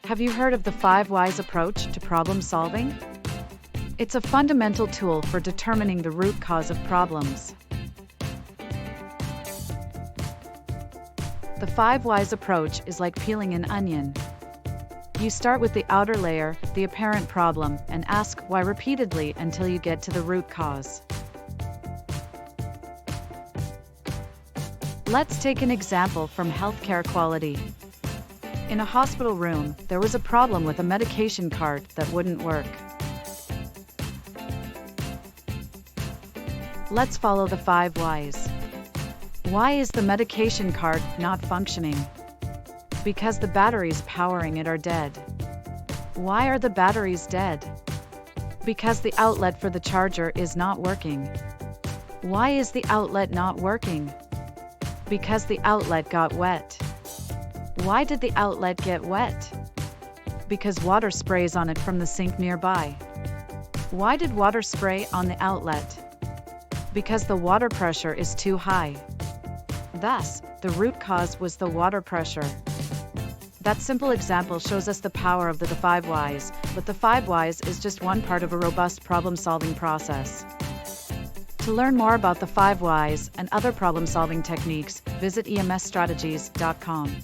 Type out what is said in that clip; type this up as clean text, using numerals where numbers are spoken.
Have you heard of the 5 Whys approach to problem solving? It's a fundamental tool for determining the root cause of problems. The 5 Whys approach is like peeling an onion. You start with the outer layer, the apparent problem, and ask why repeatedly until you get to the root cause. Let's take an example from healthcare quality. In a hospital room, there was a problem with a medication cart that wouldn't work. Let's follow the 5 Whys. Why is the medication cart not functioning? Because the batteries powering it are dead. Why are the batteries dead? Because the outlet for the charger is not working. Why is the outlet not working? Because the outlet got wet. Why did the outlet get wet? Because water sprays on it from the sink nearby. Why did water spray on the outlet? Because the water pressure is too high. Thus, the root cause was the water pressure. That simple example shows us the power of the 5 Whys, but the 5 Whys is just one part of a robust problem-solving process. To learn more about the 5 Whys and other problem-solving techniques, visit emsstrategies.com.